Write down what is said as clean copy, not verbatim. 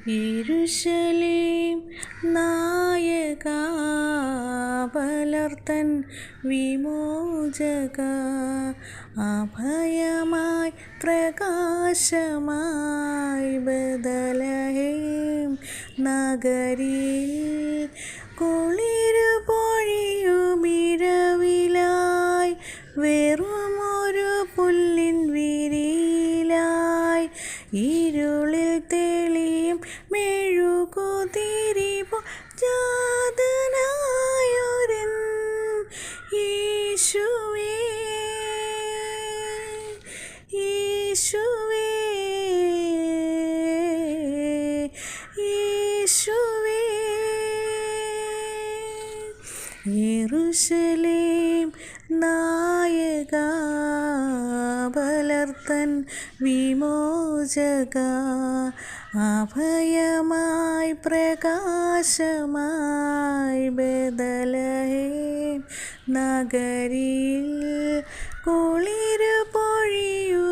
യെരൂശലേം നായകാ വളർത്തൻ വിമോചക അഭയമായി പ്രകാശമായി ബേത്ലഹേം നഗരിയിൽ കുളിരു പൊഴിയുമിരവിലായി വെറുമൊരു പുല്ലിൻ വിരിയിലായി ഇരുളിൽ തെളിയും മെഴുകുതിരിപോ ജാതനായൊരൻ യേശുവേ യേശുവേ യേശുവേ. യെരൂശലേം നായകാ വളർത്തൻ വിമോചക അഭയമായി പ്രകാശമായി ബേത്ലഹേം നഗരിയിൽ കുളിരു പൊഴിയുമിരവിലായി